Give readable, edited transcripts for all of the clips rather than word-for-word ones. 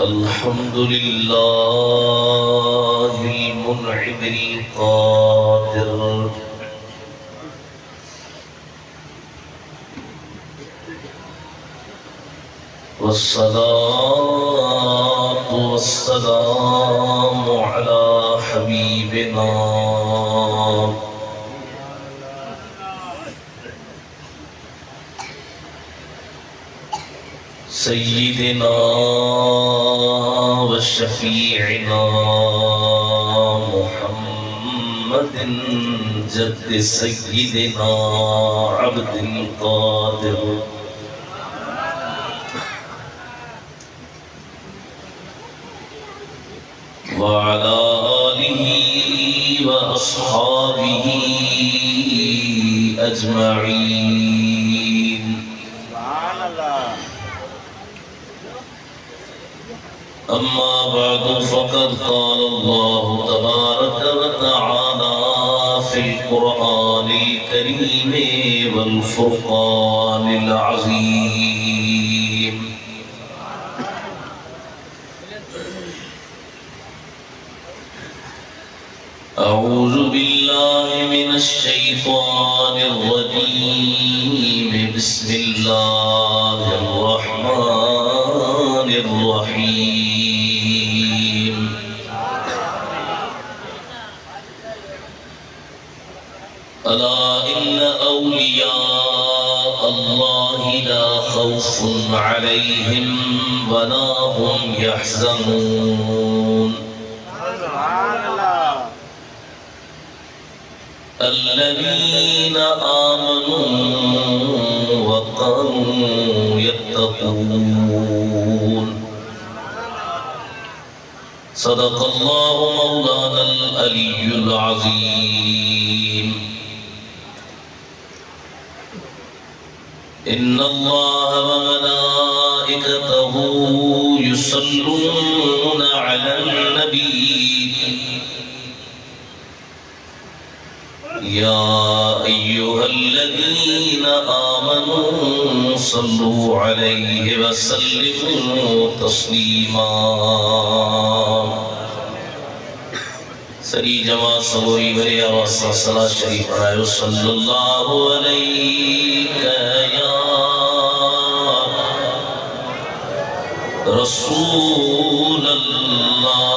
अल्हम्दुलिल्लाहिल मुनइमिल क़ादिर वस्सलातु वस्सलामु अला हबीबिना सय्यिदिना व शफीइना मुहम्मदिन जद्द सय्यिदिना अब्दुल क़ादिर व अला आलिहि व अस्हाबिहि अजमईन। अम्मा बअदु फ़क़द क़ाल अल्लाहु तबारक व तआला फ़िल क़ुरआनिल करीम वल फ़ुरक़ानिल अज़ीम। अऊज़ु बिल्लाहि मिनश शैतानिर रजीम। बिस्मिल्लाहिर रहमानिर रहीम। अला इन्ना औलिया अल्लाहि ला खौफुन अलैहिम वला हुम यहज़नून। الذين آمنوا وكانوا يتقون صدق الله مولانا العلي العظيم إن الله وملائكته يصلون على النبي يا أيها الذين آمنوا صلوا عليه وسلموا تسليما। सरी जमा सबोरी बरे आवाज़ सां सलात शरीफ पढ़ायो। सल्लल्लाहु अलैहि या रसूल अल्लाह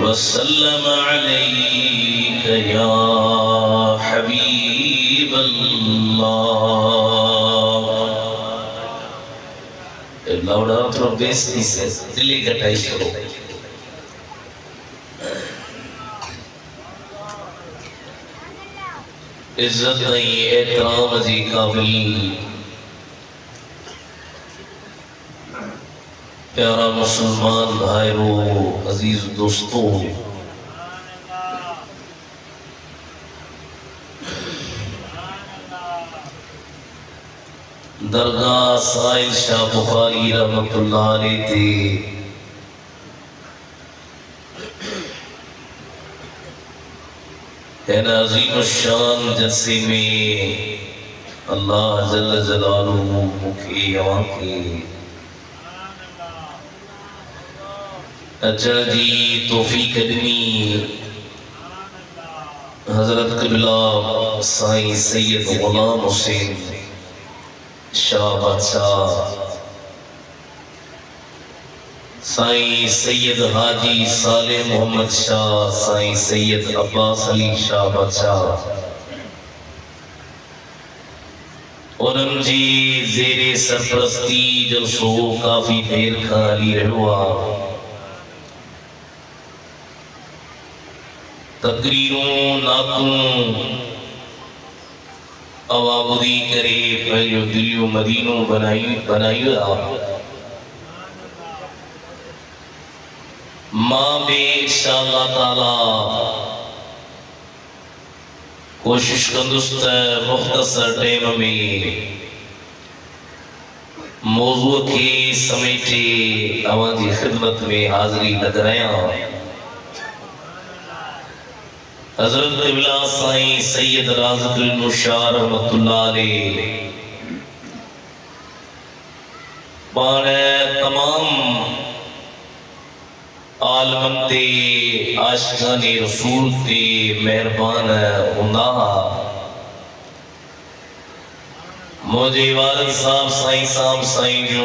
वसल्लम अलैक या हबीब अल्लाह। लाउडा थोड़ा बेस से दिल्ली घटाई करो। इज्जत नहीं एहतराम जी काबिल प्यारा मुसलमान भाइयों अजीज दोस्तों, दरगाह साहिल शाह बुखारी रहमतुल्लाह अलैह थे अज़ीम शान जलसे में अल्लाह जल्ल जलालुहु मुखे आके अचण जी तौफीक ॾिनी। हज़रत क़िबला साईं सैयद ग़ुलाम हुसैन शाह बादशाह, साईं सैयद हाजी साले मोहम्मद शाह, साईं सैयद अब्बास अली शाह बादशाह उन्हनि जी ज़ेरे सरपरस्ती जलसो काफ़ी देर खां हली रहियो आहे। तकरीरूं नातूं अवाबुदी करे पंहिंजो दिलियो मदीनो बनायो आहे। मां बि इंशाअल्लाह ताला कोशिश कंदुसि त मुख़्तसर टाइम में मौज़ूअ खे समेटे तव्हां जी ख़िदमत में हाज़िरी लॻायां। हज़रत क़िबला साईं सैयद राज़िक़ुल मुशार रहमतुल्लाह अलैह पाने तमाम आलमन ते आशिकाने रसूल ते मेहरबान हुंदा मुझे वालिद साहब साईं जो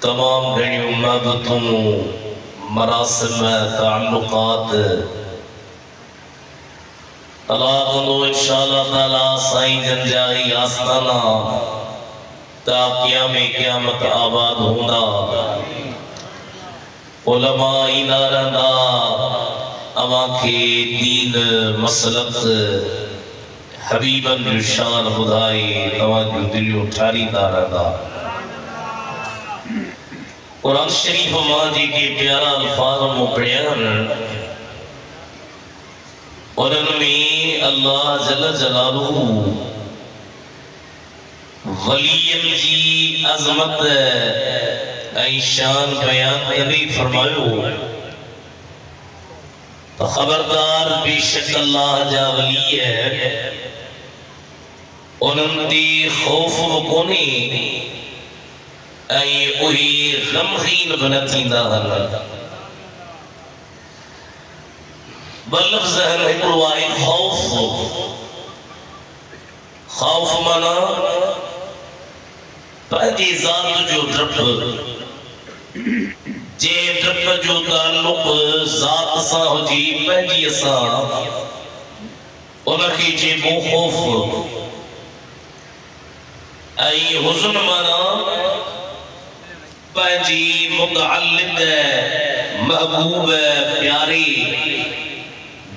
तमाम घड़ियों महबतों मरासिम ताल्लुकात तलाक दो इंशाअल्लाह ताला साईं जंजाई आस्ताना ता क़यामत आबाद होंदा उलमा इनारंदा अवा के दीन मसलक हबीबन शान बुधाई तवा जो दिलियों ठारी दारदा कुरान शरीफ मां जी के प्यारा अल्फाज में पढ़ियन उनमें अल्लाह जल्ल जलालुहु वलियन जी अजमत ऐं शान बयान करे फरमायो तो खबरदार बेशक अल्लाह जा वली है उनंती खौफ कोने ऐं उही गमगीन बन थींदा हन बलफ्ज़ हन हिकिड़ो आहे खौफ माना पंहिंजी ज़ात जो डपु जे डप जो ताल्लुक ज़ात सां हुजी पंहिंजीअ सां उनखे चइबो खौफ ऐं हुज़्न माना पंहिंजी मुतअल्लिक़ महबूब प्यारे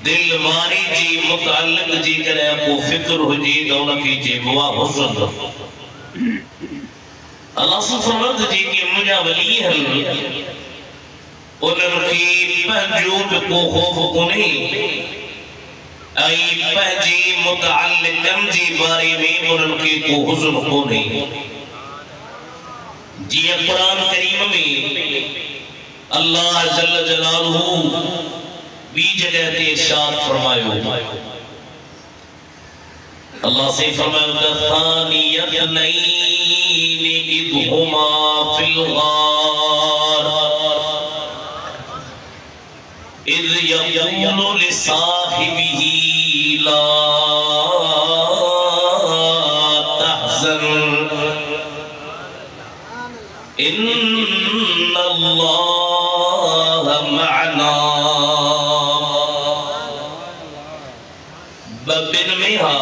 दिल वारी जी मुतअल्लिक़ जी करे को फिक्र हुजी तो उनखे चइबो आहे हुज़्न अल्लाह फरमाद जी के मुंहिंजा वली हन उनखे पंहिंजो बि को खौफ कोन्हे ऐं पंहिंजी मुतअल्लिक़नि जे बारे में उनखे को हुज़्न कोन्हे जिया कुरान करीम में अल्लाह जल्ल जलालुहु बी जगह ते इरशाद फरमायो अल्लाह से फरमायो तसानियतनैनि इदहुमा फिल गार इद यक़ूलु लिसाहिबिही ला तहज़न इन्नल्लाह मअना बबिन में हा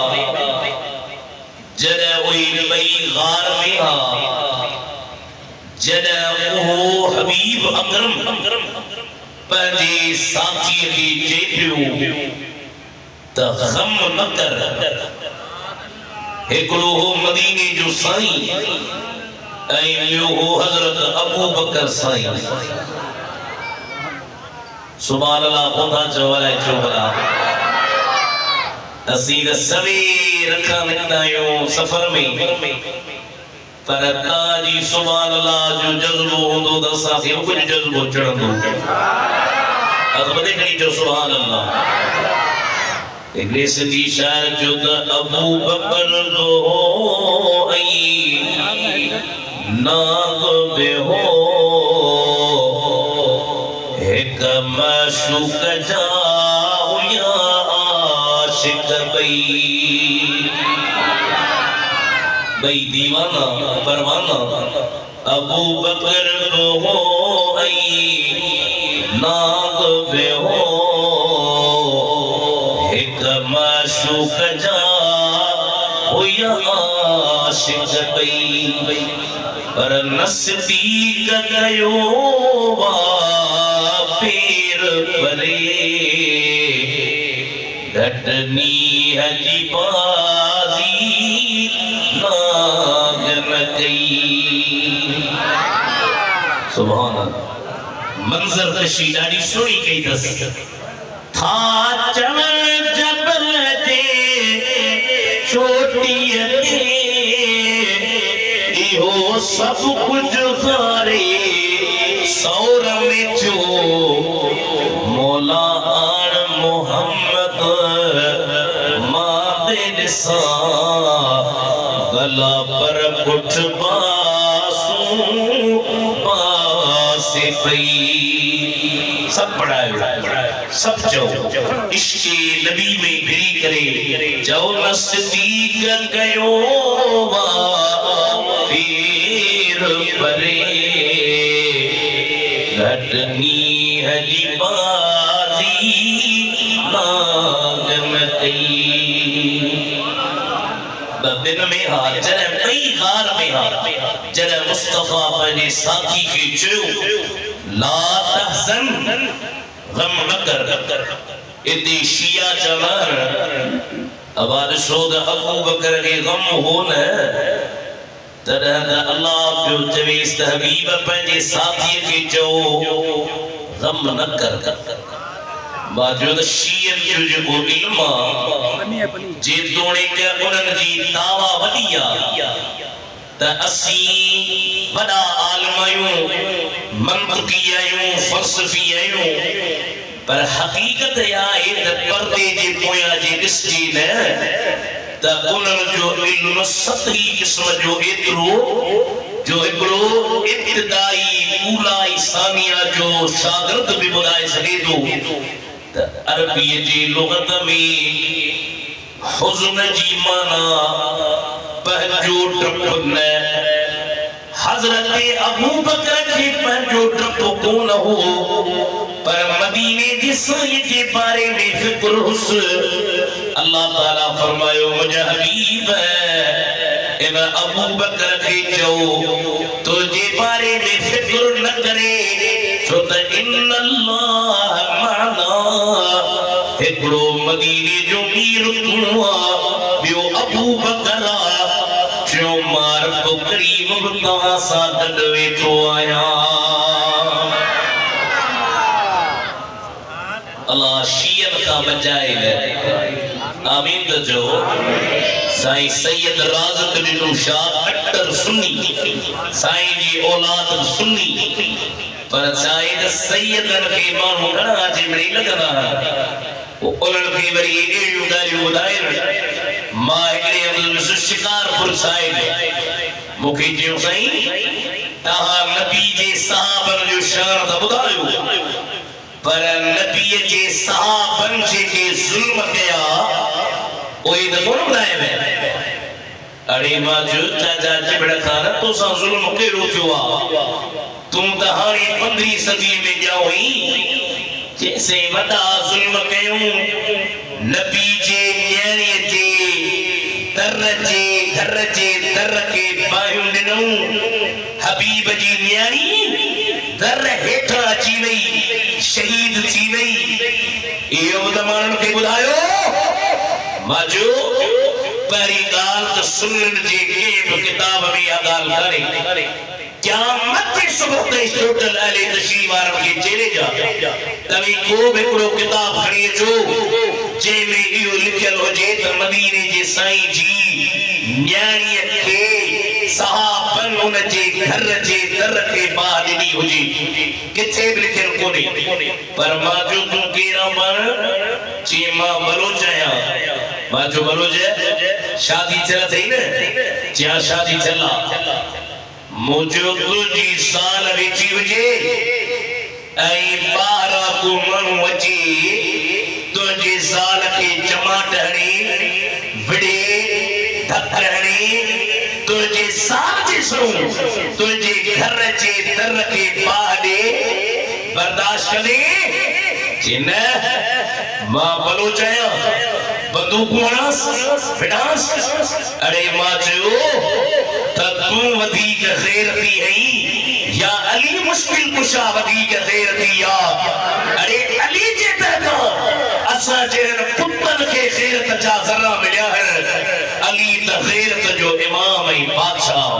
जदा वही बई गार में हा जदा वो हबीब अकरम पंहिंजे साथी खे चइबियो त गम न कर हिकिड़ो हो मदीने जो साईं ऐं ॿियो हो हज़रत अबू बकर साईं सुभान अल्लाह कोठा चवला चोबरा असीं सवेर खां निकता आहियूं सफ़र में पर ताजी सुभान अल्लाह जो जज़्बो हूंदो त असांखे कुझु जज़्बो चढ़ंदो अज़मत खणी चओ सुभान अल्लाह हिकिड़े सिंधी शाइर जो त अबू बकर जो हो ऐं नाग बि हो हिकु मशूक जा हुया आशिक बई दीवाना परवाना अबू बकर को हो ऐं नाग बि हो हिकु मशूक जा हुया आशिक पर नस्बीक कयो वा पीर परे घटनी हजी बाजी नाग न कई सुभान अल्लाह मंजर कशी ॾाढी सुहिणी कई अथसि था चवण जबल जे चोटीअ ते इहो सभु कुझु हारे सौर में जो मौला आण मोहम्मद मां ते ॾिसां गला पर कुछ बासू बासे पई सब पढ़ायो सब चो इश्क़े नबी में गिरी करे जो नस्दीक गयो वा पीर परे घटनी हली बाजी मांग में दिन में हार जरे कई हार में हार जरे मुस्तफा अपने साथी के जो ला तहज़न गम न कर इतने शिया जवान अबाद शोद अबू बकर के गम हो न तरह अल्लाह पे जवेस हबीब अपने साथी के जो गम न कर बाजूद शियन जो इल्म जे तोड़े के उनन जी दावा वलिया त असी बड़ा आलिम आयूं मंतकी आयूं फलसफी आयूं पर हकीकत या इत पर्दे जे पोया जे दिसजी न त उनन जो इल्म सतही किस्म जो एतरो जो एकड़ो इब्तिदाई ऊलाई सानिया जो शागिर्द भी बुधाए सके तो अरबी जी लुगत में हुज़्न जी माना पहजो ट्रप न हज़रत अबू बकर के पहजो ट्रप कोन हो पर मदीने जी साईं के बारे में फिक्र हुस अल्लाह ताला फरमायो मुझे हबीब इन अबू बकर के जो तुझे बारे में फिक्र न करे तो इन्नल्लाह माना एकड़ो मदीने जो मीर तुआ बियो अबू बकर जो मार को करीम बता सा गडवे तो आया अल्लाह शियत का बचाए आमीन तो जो साईं सैयद राज़त बिन शाह कट्टर सुन्नी साईं जी औलाद सुन्नी पर शायद सैयदन के मानू घणा जिमड़ी लगना उन्हन के वरी एड़ियूं ॻाल्हियूं ॿुधाइनि मां हिकिड़े हंधि शिकारपुर साहिब मूंखे चयो साईं तव्हां नबी जे सहाबनि जो शान त ॿुधायो पर नबीअ जे सहाबनि जेके ज़ुल्म कया उहे त कोन ॿुधाए अरे मां जो चाचा चिबड़ खान तोसां ज़ुल्म कहिड़ो थियो आहे तुम त हाणे 15वीं सदी में ॼाओ ई जैसे वॾा ज़ुल्म कयूं नबी जे न्याणीअ जे दर जे घर जे दर खे बाहियूं ॾिनऊं हबीब जी न्याणी दर हेठां अची वई शहीद थी वई इहो त माण्हुनि खे ॿुधायो मां जो पहिरीं ॻाल्हि त सुन्नत जे कंहिं बि किताब में इहा ॻाल्हि करे क्या मत सुबह ते टोटल अले तशरीफ वारन के चले जा तभी को भी को किताब खड़ी जो जे में इहो लिखल हो जे त मदीने जे साईं जी न्याणी के सहाबन उन जे घर जे दर के बाहर दी हुजी किथे भी लिखल कोनी पर मां जो तू केरा बन ची मां बलोच आया मां जो बलोच शादी चला थई न क्या शादी चला मुझो तुझी साल विची हुजे ऐं 12 को मनु अची तुझी साल के चमाट हणी विड़े धक हणी तुझे साल जे सो तुझे घर जे दर के बाडे बर्दाश्त करे जिन मां बलोच आया बंदूक वणास फिडास अरे मां जो तू वधीक गैरती है या अली मुश्किल कुशा वधीक गैरती या अरे अली जे तहत असा जे पुतन के गैरत जा जरा मिलिया है अली त गैरत जो इमाम है बादशाह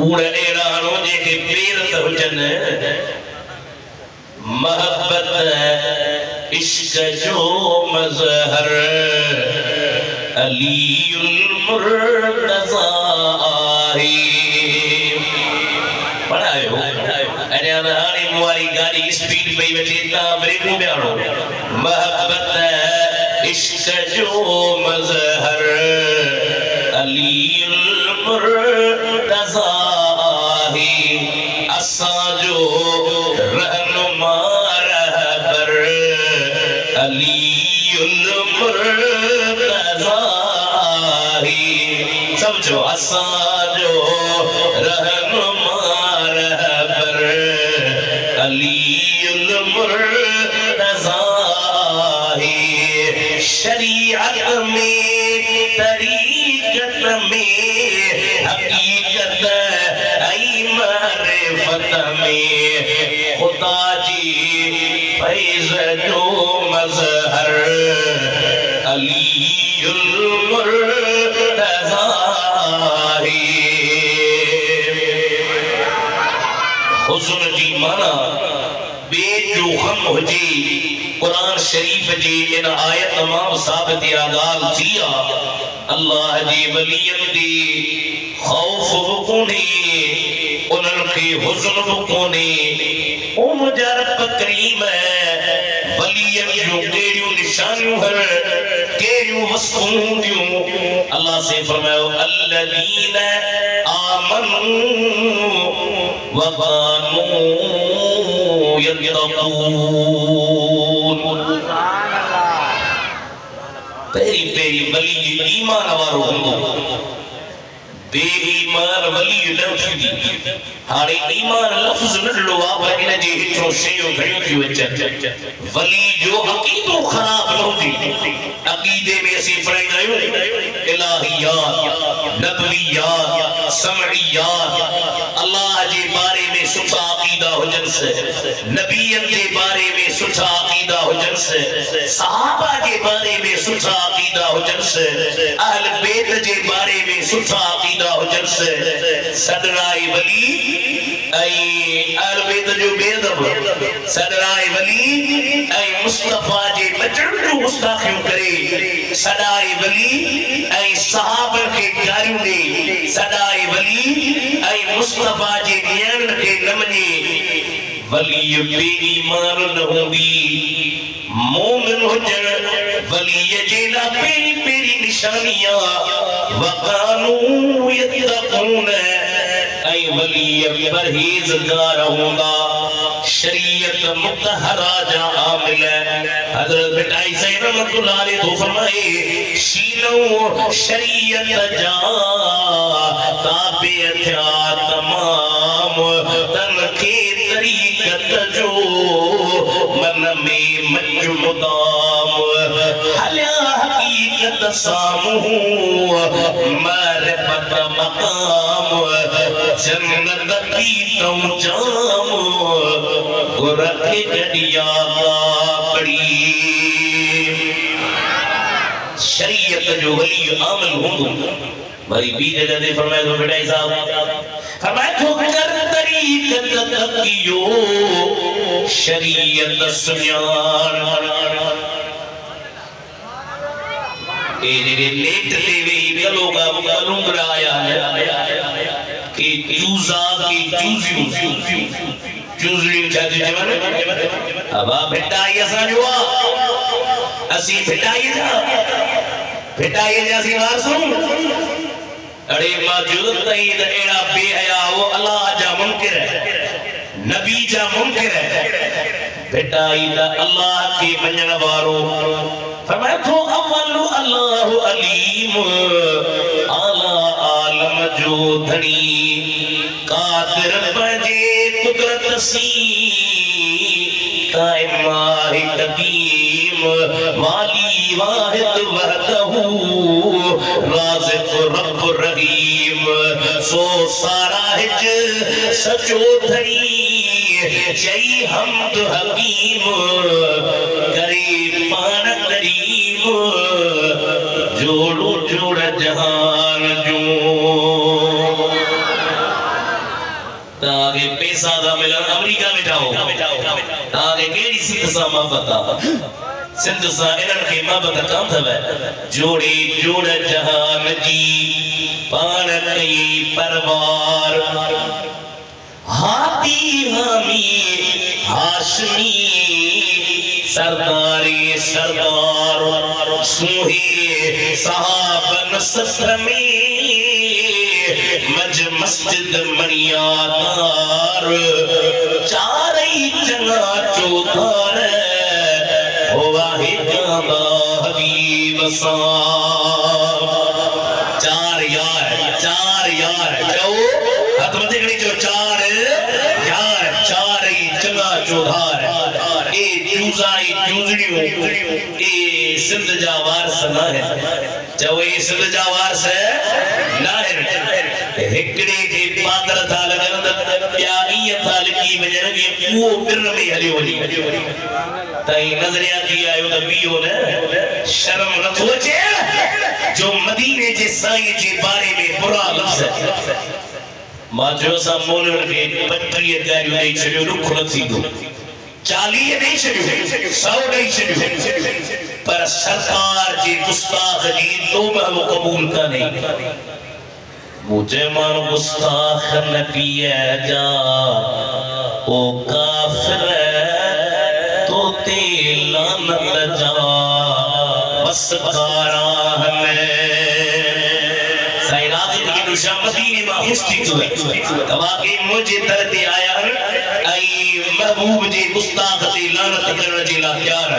उड़ एड़ा नो जे के गैरत हुजन मोहब्बत इश्क जो मजहर अलीउल मुर्तज़ा पढ़ायो अरे हाणे मुवारी गाड़ी स्पीड पे बैठे ता ब्रेक में आणो मोहब्बत इश्क जो मजहर अलीउल मुर्तज़ा ही असा जो रहनुमा रहबर अलीउल मुर्तज़ा ही समझो असा जो रहनुमा रहबर अलीउल मुर्तज़ा ही शरीअत में तरीक़त में हकीकत ऐ मारिफत में खुदा जी फैज़ जो मज़हर अलीउल मुर्तज़ा ही हुज़्न जी माना बेजो गम हुजे कुरान शरीफ जी इन आयत तमाम साबित यागाल थिया अल्लाह जी वलियन दी खौफ कोने उनन के हुज़्न कोने ओ मुझा रब करीम है वलियन जो केरियो निशानियों हर केरियो वस्तुओं दियो अल्लाह से फरमायो अल्लज़ीन आमनू व कानू यत्तक़ून पेरी पेरी वली ईमान वारो हुंदो बेईमान वली लफ्ज़ दी हाणे ईमान लफ्ज़ नडलो आ पर इन जे हेठो शयूं घणियूं थियूं अचनि वली जो अक़ीदो ख़राब न हुंदी अक़ीदे में असीं पढ़ाईंदा आहियूं इलाहियात नबवियात समइयात अल्लाह जे बारे में सुठा अक़ीदा हुजन से नबियन जे बारे में सुठा अक़ीदा हुजन से सहाबा जे बारे में सुठा अक़ीदा हुजन से अहल बैत जे बारे में सुठा अक़ीदा हुजन से सदराए वली ऐ अहल बैत जो बेअदब सदराए वली ऐ मुस्तफा जे बचन जो गुस्ताखियूं करे सदाए वली ऐ सहाबा के गारियूं दे सदाए वली ऐ मुस्तफा जे नियन के न मने वली बेईमान न हुंदी मोमिन हुजन वली जे ला पेरी पेरी निशानियां वकानू यत्तक़ून ऐ वली परहेज़गार हुंदा शरीयत मुतहरा जा आमिल हज़रत बिटाई सैयद रहमतुल्लाह अलैह तो फरमाए शीनो शरीयत जा ताबे था तमाम तन के तरीक़त जो मन में मजमुदाम हल्या हकीकत सामू मारिफत मकाम जन्नत की तुम जाम गुरखे गडिया पड़ी शरीयत जो वली आमल हुंदो भाई बी जगह दे फरमाया तो बेटा साहब फरमाया तो कर तरीक़त तकियो शरीयत सुन्यान ए जेरे लेट ते वे गलो का कलुंगरा आया है कि यूजा की चूज़ली जाती जवान अब बेटा ये साजवा असी बेटाई जा सी वार सुन अरे मौजूद नहीं तो एड़ा बेहया वो अल्लाह जा मुनकिर है नबी जा मुनकिर है बेटाई दा अल्लाह के मनन वारो फरमाया तो अव्वलु अल्लाह अलीम आला आलम जो धनी कादिर बजे कुदरत सी कायम माहि कदीम वाली वाहिद वहदहू राज़िक़ रब रहीम सो सारा हिज सचो धनी जय हमद हकीम करे पान करीम जोड़ो जोड़ जहान जो ताके पैसा दा मिलन अमेरिका में जाओ ताके केड़ी सिंध सा मोहब्बत सिंध सा इनन के मोहब्बत काम थवे जोड़े जोड़ जहान जी पान कई परवार हाथी हामी हाशमी सरदारी सरदार सुही साहब नसर में मज मस्जिद मरियादार चारई चंगा चौधार वाहे काबा हबीब चार यार जाओ हाथ मत करी जो चार यार चारई चंगा चौधार ए जूजाई जूजड़ियों ए सिंध जा वारस ना है जाओ ए सिंध जा वारस है ना है हिकड़े के पादर था लगन या ई था लिखी वजन के वो बिर में हली होली तई नजरिया की आयो त बियो ने शर्म न थो अचे जो मदीने जे साईं जे बारे में बुरा लफ्ज मां जो सा मोलण के 32 गारियूं ॾेई छॾियो रुख न थींदो 40 ॾेई छॾियो 100 ॾेई छॾियो पर सरकार जी गुस्ताख जी तौबा वो कबूल कान्हे मुझे मानो गुस्ताख न पिया जा ओ काफिर तो ते लानत जा बस कारा हमें साईं राज़ की दुशा मदीने में हिस्टी तो तवाके मुझे तरते आया आई महबूब जी गुस्ताख ते लानत करण जे ला तैयार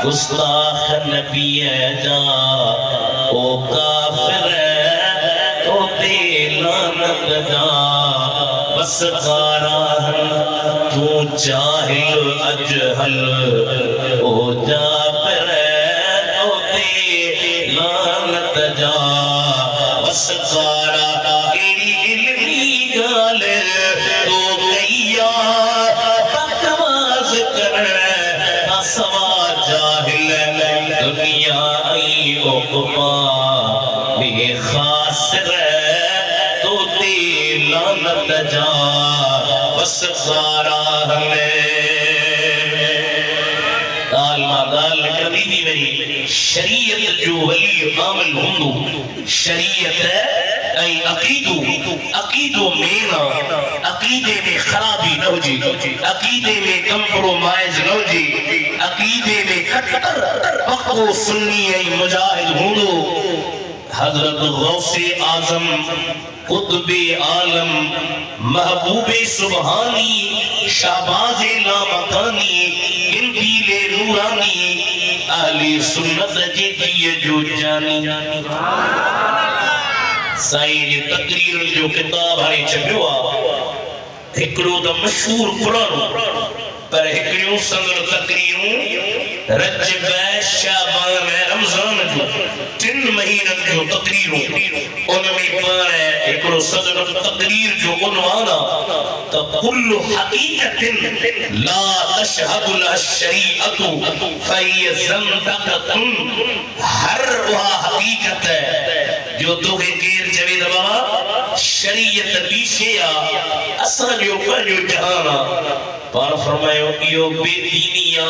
गुस्ताख न पिया जा ओ काफिर बस कारा तू जाहिल अजहल ओ जा पर ओ ते लानत जा बस कारा एड़ी इल्मी गाल तो गैया बकवास कर सवा जाहिल दुनिया आई ओकमा बे खासर लानत जा बस सारा हमें गाल कर दी थी मेरी शरीयत जो वली आमल हुंदो शरीयत ऐ अकीदो मेना अकीदे में खराबी न हुजी अकीदे में कंप्रोमाइज न हुजी अकीदे में कट्टर पक्को सुन्नी ऐ मुजाहिद हुंदो हजरत गौसे आजम कुतुबे आलम महबूबे सुबहानी शाहबाजे लामकानी इंदीले नूरानी अहले सुन्नत जे दिए जो जानी साईं जी तकरीर जो किताब हाणे छपियो आहे हिकड़ो त मशहूर पुराणो पर हिकड़ियों संदर तकरीरूं रजब शाबान रमजान जो 3 महीनन जो तकरीरूं उनमें पाण हिकड़ो सदर तकरीर जो उनवान त कुल्लु हकीकतिन ला तशहदु लहा शरीअतु फहिय ज़ंदक़तुन हर वहा हकीकत जो तोखे केर चवे त बाबा शरीयत पीछे आ असां जो पंहिंजो जहान आ पर फरमायो इयो बेदीनिया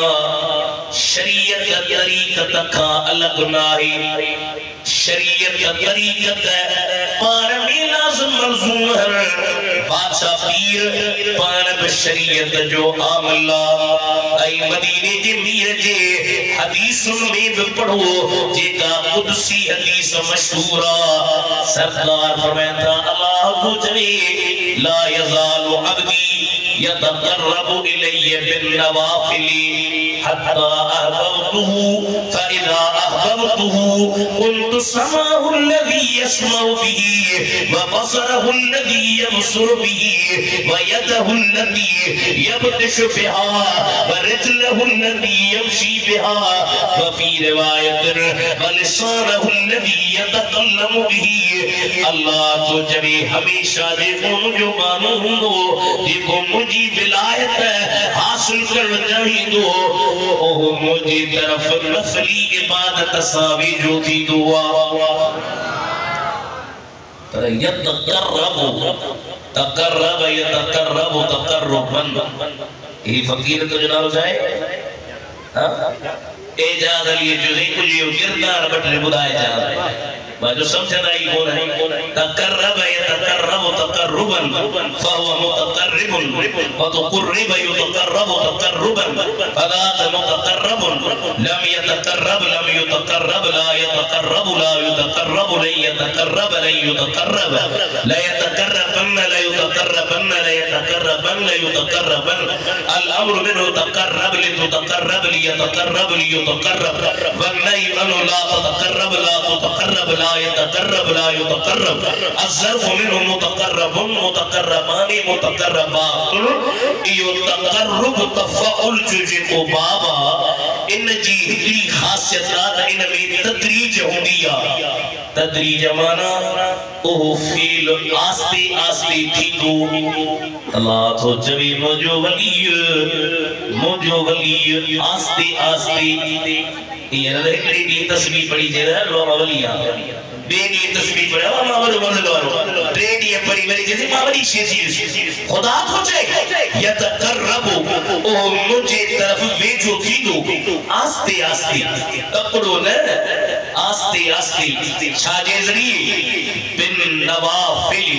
शरीयत तरीक़त का अलग नाहे शरीयत तरीक़त पार में लाज़िम मलज़ूम है बादशाह पीर पार में शरीयत जो आमला ऐ मदीने जे मीर जे हदीसुन में भी पढ़ो जेका कुदसी हदीस मशहूरा सरकार फरमाता अल्लाह को जने ला यज़ालु अब्दी यतक़र्रबु इलैया बिन्नवाफिल हत्ता अहबबतुहु फइज़ा अहबबतुहु कुन्तु समाहु अल्लज़ी यस्मउ बिही व बसरहु अल्लज़ी यबसुरु बिही व यदहु अल्लज़ी यबतिशु बिहा व रिजलहु अल्लज़ी यमशी बिहा व फी रिवायत व लिसानहु अल्लज़ी यतकल्लमु बिही अल्लाह तो जरे हमेशा जे मुझो मानो हुंदो जेको मुझी विलायत हासिल कर चाहिंदो ओ मुझी तरफ नफली इबादत सावी जो थी दुआ पर यतकर्रब तकर्रुबन ये फकीर तो जनाब जाए हां एजाज अली जुज़ी कुल ये किरदार बटरे बुधाए जा बाजू समझदा ही कौन है तकर्रब यतकर्रब तकर्रुबन फहुव मुतकर्रिबुन व तुकर्रिब युतकर्रब तकर्रुबन फदात मुतकर्रबुन लम यतकर्रब लम युतकर्रब ला यतकर्रब ला युतकर्रब ला यतकर्रब ला युतकर्रब ला यतकर्रबन ला युतकर्रबन ला यतकर्रबन ला युतकर्रबन अल अम्र मिनहु तकर्रब लितकर्रब लियतकर्रब लियुतकर्रब वन्नही अनु ला ततकर्रब ला तुतकर्रब ला यतकर्रब ला युतकर्रब अज़्ज़र्फ़ मिन्हु मुतकर्रबुन मुतकर्रबानी मुतकर्रबातुन युतकर्रब तफ़अल जुज़ो बाबा इन जी हिकड़ी ख़ासियत इन में तदरीज हुंदी आ तदरीज माना ओ फील आस्ते आस्ते थींदो अल्लाह तो चवी मुझो वली आस्ते आस्ते ये न हिकड़ी दी तस्बीह पढ़ी जे लो वलिया बेनी तस्बीह पढ़ा मावल मंज़लो रेडी पढ़ी वरी जे मावली शेजी खुदा तो चे यतकर्रबु ओ मुझे तरफ वेजो थींदो आस्ते आस्ते तकड़ो न आस्ते आस्ते छाजे जरिए बिन नवाफिल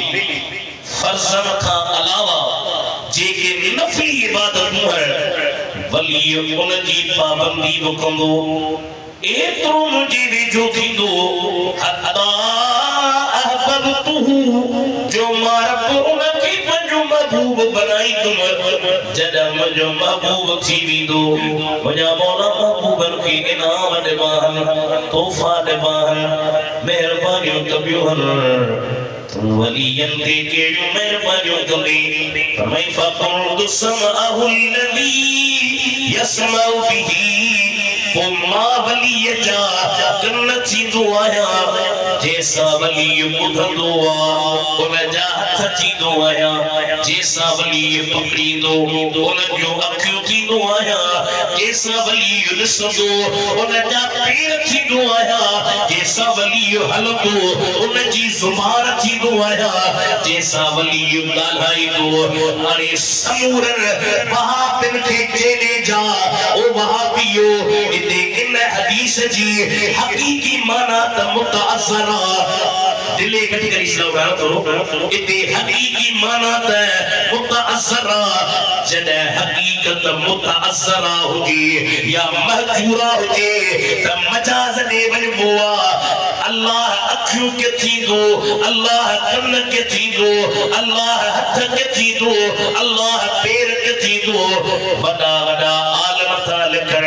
फर्जन का अलावा जेके नफली इबादतूं है वली उन जी पाबंदी वकंदो एतरो मुझे वेजो थींदो हत्ता अहबबतुहु जो मारब उन खे पंहिंजो महबूब बनाई तुम जॾहिं मुंहिंजो महबूब थी वेंदो मुंहिंजा मौला महबूबनि खे इनाम ॾिबा आहिनि तोहफ़ा ॾिबा आहिनि महिरबानियूं कबियूं आहिनि तूं वलियनि ते कहिड़ियूं महिरबानियूं कंदे फरमाई फ़क़ुलतु समअहु लज़ी यसमउ बिही ओ मां वली जा कन थींदो आहियां जैसा वली ॿुधंदो आहे उन जा हथ थींदो आहियां जैसा वली पकड़ींदो उन जूं अखियूं थींदो आहियां जैसा वली ॾिसंदो उन जा पेर थींदो आहियां जैसा वली हलंदो उन जी ज़ुबान थींदो आहियां जैसा वली ॻाल्हाईंदो हाणे समूरनि वहाबिन खे जेले जा ओ वहाबियो इन हदीस जी हकीकी माना त मुतअस्सरा दिले कटी करी इस्लाम करो इते हकीकी माना त मुतअस्सरा जॾहिं हकीकत मुतअस्सरा हुजे या महजूरा हुजे त मजाज ॾे वञिबो आहे अल्लाह अखियूं के थींदो अल्लाह कन के थींदो अल्लाह हथ के थींदो अल्लाह पेर के थींदो वॾा वॾा आलम था लिखण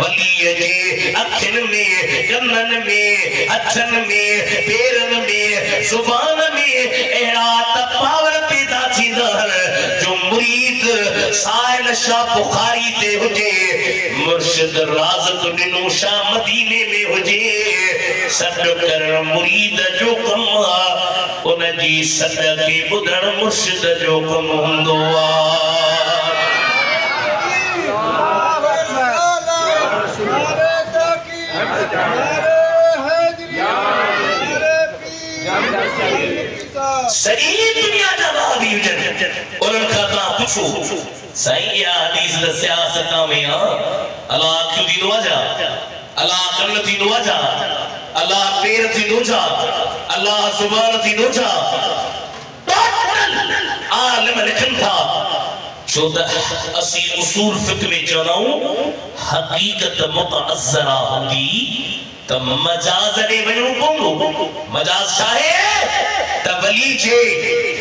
वली जे अखियुनि में कननि में हथनि में पेरनि में ज़ुबान में अहिड़ा तपावर पैदा थींदा आहिनि जो मुरीद साहिल शाह बुखारी ते हुजे मुर्शिद राज़क़ ॾिनो शाह मदीने में हुजे सॾ करण मुरीद जो कमु आहे उन जी सॾ खे ॿुधण मुर्शिद जो कमु हूंदो आहे सही दुनिया जा वादी हुजन उन्हनि खां तव्हां पुछो साईं इहा हदीस त सियासत में आहे अल्लाह अखियूं थींदो आहे छा अल्लाह कन थींदो आहे छा अल्लाह पेर थींदो छा अल्लाह ज़ुबान थींदो छा आलिम लिखनि था छो त असीं उसूल फ़िक़्ह में चवंदा आहियूं हक़ीक़त मुतअस्सरा हूंदी त मजाज ॾे वञिणो पवंदो मजाज छा आहे त वली जे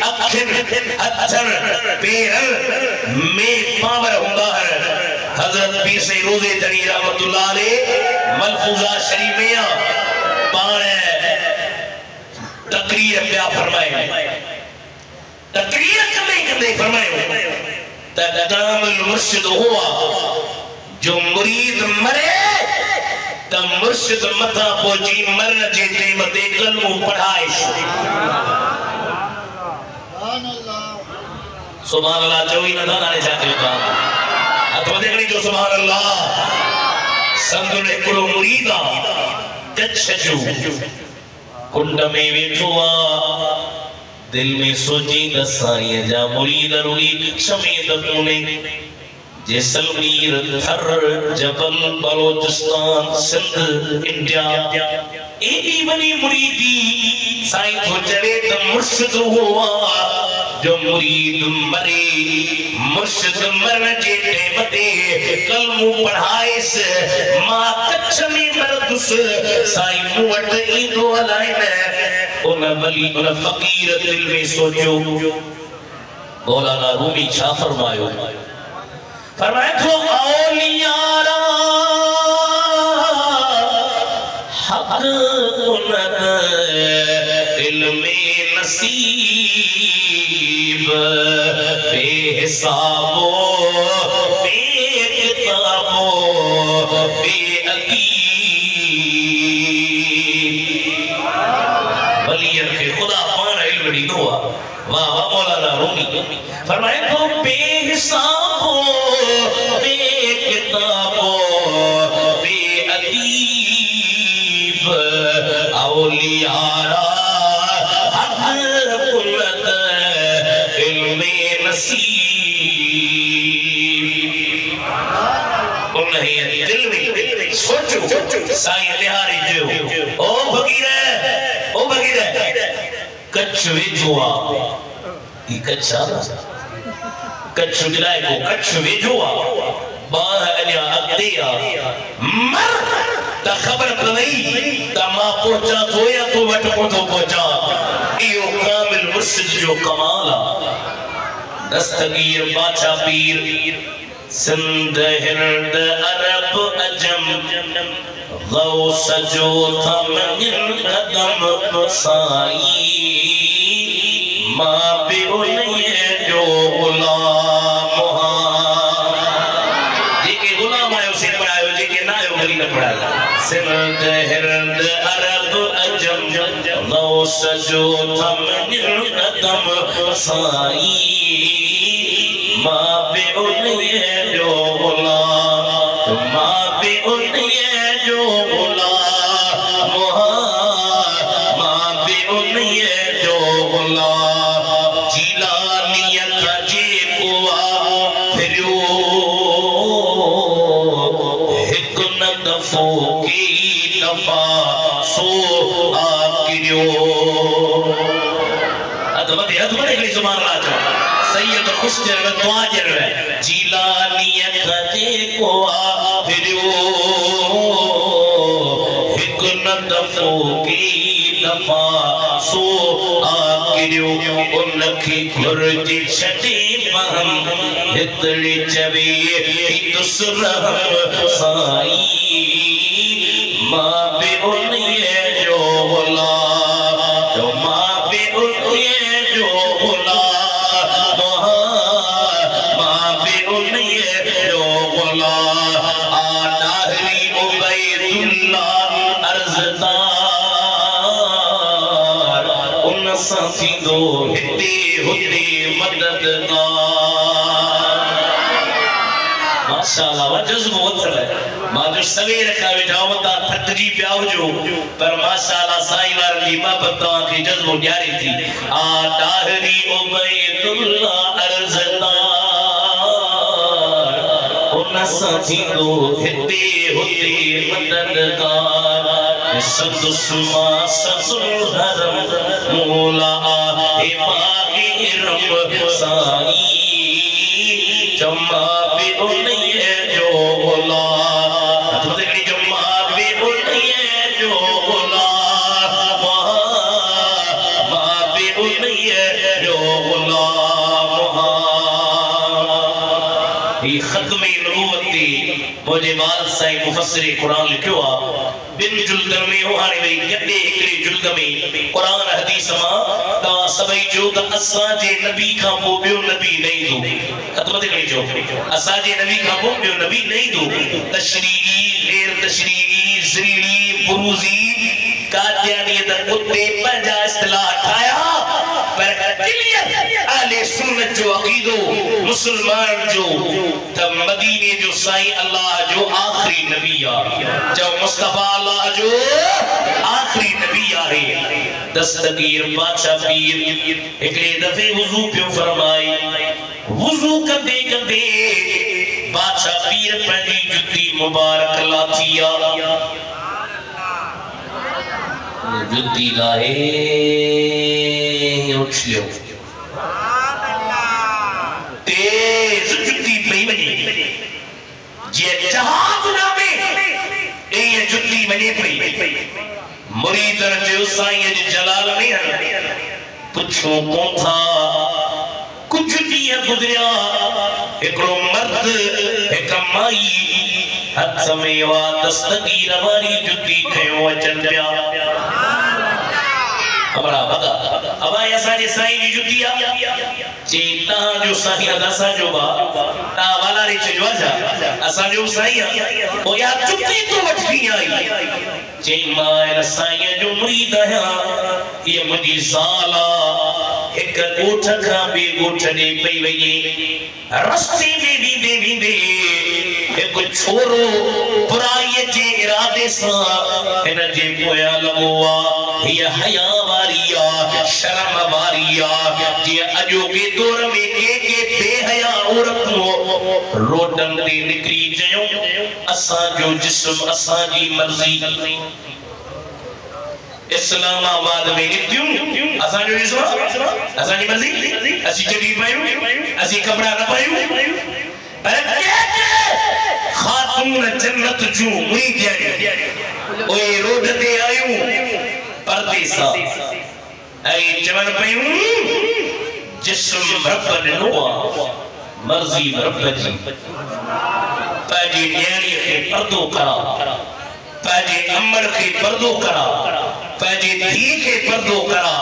अखियुनि हथनि पेरनि में पावर हूंदा आहिनि हज़रत पीर सईद रोज़े तणी रहमतुल्लाह अलैह मलफूज़ा शरीफ़ में पाण तकरीर पिया फरमाए तकरीर कंदे फरमायो त क़दामुल मुर्शिद हुआ जो मुरीद मरे त मुर्शिद मथा पहुची मरण जे टाइम ते कलमो पढ़ाए सुभान अल्लाह चोई न दाने छा कयो था हथ वधे खणी जो सुभान अल्लाह संगुण हिकिड़ो मुरीद आहे कच्छ जो कुंड में वेठो आहे दिल में सोची साईं जा मुरीद रुली कच्छ में त कोन्हे जैसलमेर, थर, जबल, बलोचिस्तान, सिंध, इंडिया एडी बनी मुरीदी साईं तो चले तो मुर्शिद हुआ जो मुरीद मरे मुर्शिद मरन जे टेमते कलमू पढ़ाइस मां कच्छ में मरदुस साईं मुवट ईंदो अलाइन उन वली उन फकीर दिल में सोचो मौलाना रूमी छा फरमायो फरमाया तो औलियारा हक उन इल्मे नसीब बेहिसाबो बेकिताबो बेअदीब वलियन के खुदा पान इल्म ॾींदो आहे वाह वाह मौलाना रूमी फरमाए तो बेहिसाबो बेकिताबो बेअदीब औलियारा साईं लिहारी जो ओ भगीर कच्छ वेझो आ ई कच्छ आ कच्छ जिलाए को कच्छ वेझो आ बाह अलिया अगते आ मर त खबर पई त मां पहुंचा तो या तो वट पहुंचो पहुंचा इयो कामिल मुर्शिद जो कमाल आ दस्तगीर बादशाह पीर सिंध हिंद अरब अजम गौस जो थम कदम साई मां पे उन्हें जो गुलाम जेके गुलाम आयो से पढ़ायो जेके ना आयो गली न पढ़ायो सिंध हिंद अरब अजम गौस जो थम कदम साई मां पे उन्हें जो गुलाम मां पे उन्हें जो गुलाम मां पे उन्हें जो गुलाम जिलानियत जे कुआ फिरो हिक न दफो की दफा सो आकिरो अदबते के जुबान राजा सैयद खुशर व तवाजर जिलानियत जे को फिरो हिक न दफो की दफा सो आकिरो उनखे घुर्ज छटी महम हितड़ी चवे दुसरह साई मां पे उन्हें जो गुलाम तो मां पे उन्हें जो गुलाम मां पे उन्हें जो गुलाम आदाहरी उबैदुल्लाह अर्ज़दार उन साथी दो हिते हुते मददगार माशाअल्लाह वजज़ बहुत है मां जो सवेर का वेठा वता थकजी पिया जो पर माशाअल्लाह साईं वारन जी मोहब्बत के जज्बो न्यारी थी आ दाहरी उबैदुल्लाह अर्ज़दार उन साथी दो हिते हुते मददगार सदुस्मा ससुर हरम मौला ए पाकी रब साई जम्मा पे उन्हें जो गुलाम तो देखनी जम्मा पे उन्हें जो गुलाम मां पे उन्हें जो गुलाम ये खत्म नबूवती मुझे बाल साईं मुफस्सिर कुरान लिखियो आ बिन जुल्द में हाने वई गड्डे एकड़े जुल्द में कुरान हदीस मां ता सभई जो त असा जे नबी का पो बियो नबी नहीं दो खत्म ते करी जो असा जे नबी का पो बियो नबी नहीं दो तशरीई गैर तशरीई जिल्ली बुरूजी कादियानियत कुत्ते पंजा इस्तिलाह ठाया पर क्लियर अहले सुन्नत जो अकीदो मुसलमान जो त मदीने जो साईं अल्लाह जो आखिरी नबी आ जो मुस्तफा अल्लाह जो आखिरी नबी आहे दस्तगीर बादशाह पीर एकड़े दफे वुजू पियो फरमाई वुजू कंदे कंदे बादशाह पीर पंहिंजी जुती मुबारक लाथिया जुती लाए उछलियो तेज जुती पई वञे जे जहाज ना में ए जुती वञे पई मुरीदन जो साईं जी जलाल में पुछो कौन था कुछ ॾींहं गुज़रिया हिकिड़ो मर्द हिक माई हथ में वा दस्तगीर वारी जुती खयो अचनि पिया हमारा भगा अब ऐसा जे साईं जी जुती आ जे ता जो साईं असा जो बा ता वाला रे चजवा जा असा जो साईं ओ या जुती तो वठनी आई जे मां साईं जो मुरीद आया ये मुजी साला एक गोठ का बे गोठ ने पई वई रस्ते में वींदे वींदे एक छोरो बुराई जे इरादे सा इन जे पोया लगवा ये हया वारिया शर्म वारिया जे अजो के दौर में के बेहया औरतों रोडन ते निकरी जयो असा जो जिस्म असा जी मर्जी इस्लामाबाद में निकतियूं असा जो जिस्म असा जी मर्जी असी चढ़ी पायूं असी कपड़ा न पायूं पर खातून जन्नत जो मुई दियाड़ी ओए रोड ते आयूं परदेसा ऐ जवन पयूं जिस्म रब ॾिनो मर्जी रब जी पंहिंजी न्याणी खे पर्दो करा पंहिंजे अमर खे पर्दो करा पंहिंजी धी खे पर्दो करा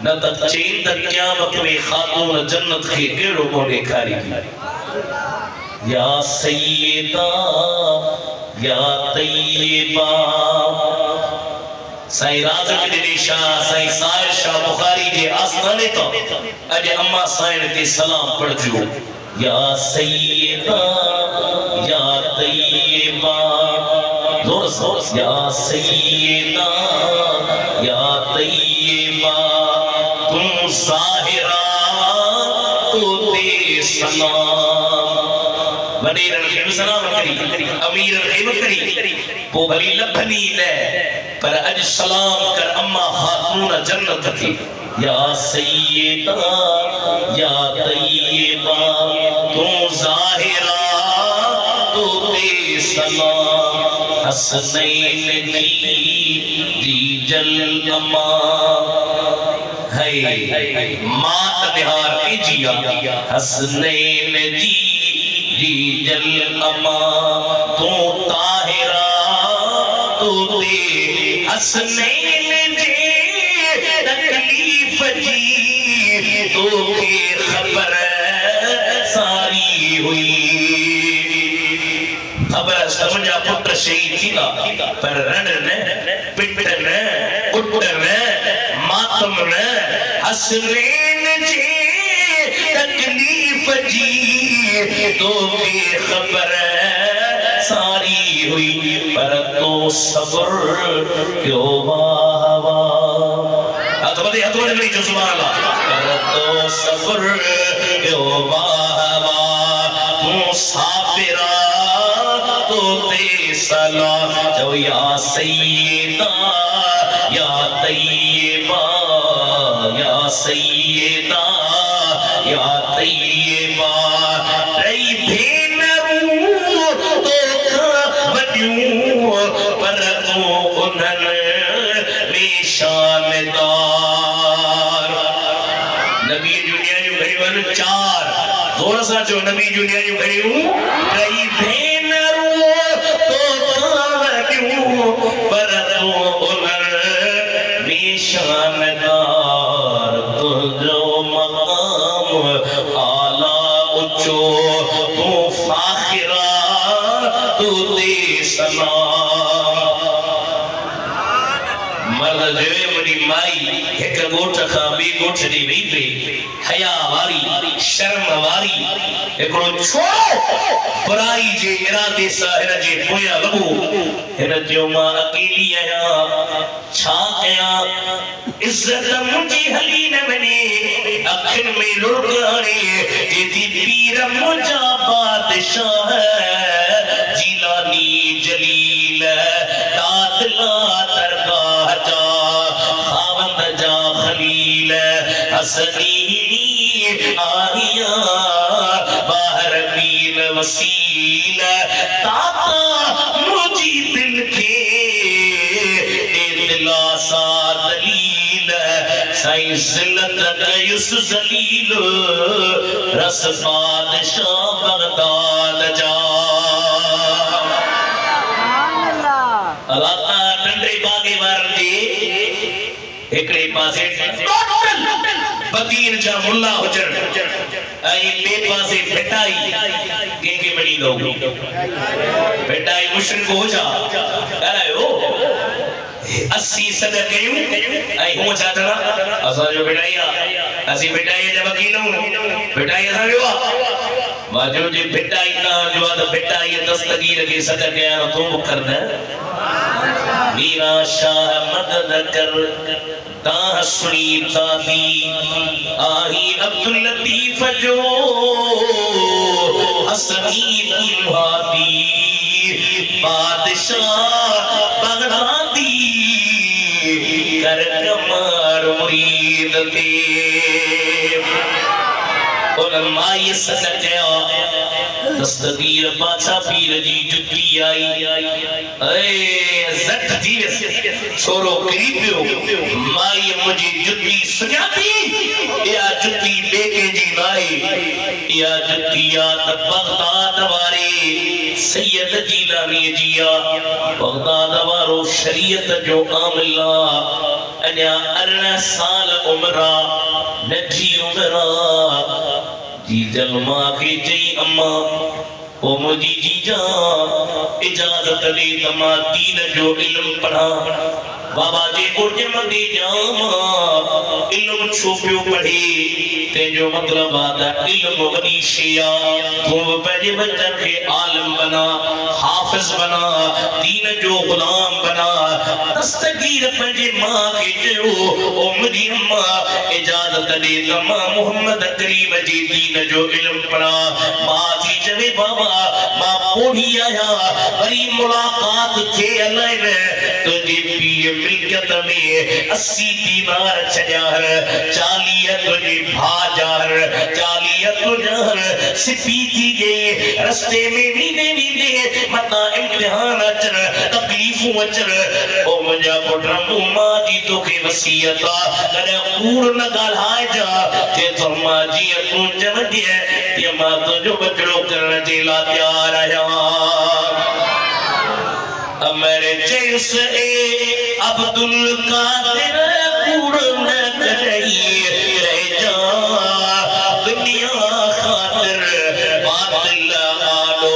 न त चईं त क़यामत में खातून जन्नत खे कहिड़ो को ॾेखारी या सैयदा या तैयबा साईं राज़ के शाह साईं साहिर शाह बुखारी जे आस्थाने तो अज अम्मा साईं ते सलाम पढ़जो या सैयदा या तैयबा जोर जोर या सैयदा या तैयबा तुम साहिरा तो दे सलाम वडीरन खे सलाम करी अमीरन खे करी पो भली लखनी ले पर अज सलाम कर अम्मा खातून जन्नत की या सैयदा या तैयबा तू जाहिरा तो दे सलाम हसनैन जी जल अम्मा है मात बिहार की जिया हसनैन जी जल अम्मा तू ताहिरा तो दे हसनैन जी तकलीफ जी तो के खबर सारी हुई खबर समझा पुत्र शहीद थी ना पर रण ने पिटन उठन मातम ने हसनैन जी तकलीफ जी तो के खबर सारी हुई पर तो सब्र क्यों वावा अतबदे गली जो सुभान अल्लाह पर तो सब्र क्यों वावा तू साबिरा तो ते सलाम जो या सैयदा या तैयबा या सैयदा या तैयबा रई भेनरू तो पर तू उन्हन निशानदार नबी दुनिया जो घड़ियूं चार जोर सां चो नबी दुनिया जो घड़ियूं कई भेनरू तो पर तू उन्हन निशानदार तुझो मकाम आला उचो तू फाखिरा तू दे सलाम मर्द जेवे मुरी माई एक गोठ का बी गोठ दी वई पे हया वारी शर्म वारी एकड़ो छोरो बुराई जे इरादे सा हिन जे पोया लगो हिन जो मां अकेली आया छा कया इज्जत मुझी हली न बने अखिन में लुढ़काने जेदी पीर मुझा बादशाह जिलानी जलील तातला दरगाह जा खावंद जा खलील हसनीनी आहिया बाहर बीन वसील ताता मुझी दिल के दिलासा दलील साई जिल्लत कयुस जलील रस बादशाह बगदाद जा अल्लाह डंडे बागे वार जी एकड़े पासे टोटल बदीन जा मुल्ला हुजर आई बे पासे बेटाई के बनी दो बेटाई मुशरिक हो जा अरे ओ 80 सदा कयूं आई हो छाटना असा जो बेटाईया असी बेटाई जब वकीलूं बेटाई असा जो वाजो जी बेटाई ना जो तो बेटाई दस्तगीर के सदा कया तो कर दे मीरा शाह मदद कर तासुनी तादी आही अब्दुल लतीफ जो असनी तुम्हादी बादशाह बगदादी कर कमर मुरीद ते और माई सदक़या दस्तगीर बादशाह पीर जी जुती आई ए जट थी छोरो करीब हो माई मुझी जुती सुजाती या जुती बेके जी नाई या जुती या बगदाद वारे सैयद जीलानी जिया बगदाद वारो शरीयत जो आमिला अन्या 18 साल उम्रा नजी उम्रा जी जलमा के जई अम्मा ओ मुझी जीजा इजाजत दे तमा दीन जो इल्म पढ़ा बाबा जी उर्जम दे जामा इल्म छुपियो पढ़ी ते जो मतलब आता इल्म वडी शिया तू पंहिंजे बच्चन के आलिम बना हाफिज बना दीन जो गुलाम बना दस्तगीर पंहिंजे मां के जो ओ मुझी अम्मा इजाजत दे तमा मोहम्मद करीम जी दीन जो इल्म पढ़ा मां जी जवे बाबा मां पढ़ी आया वरी मुलाकात थे अल्लाह ने तुझे पीर मिल्कियत में 80 दीनार छजार 40 तुझे भाजार 40 तुझर सिपी थी गई रास्ते में वीने वीने मता इम्तिहान अचर तकलीफूं अचर ओ मुझा पुत्र मां जी तोखे वसीयत करे कूड़ न गालाए जा जे तो मां जी तू चवंदी है ते मां तुझो बचड़ो करण जे ला तैयार आया मेरे जैस ए अब्दुल कादिर कूड़ न करई रह जा दुनिया खातिर बातिल आलो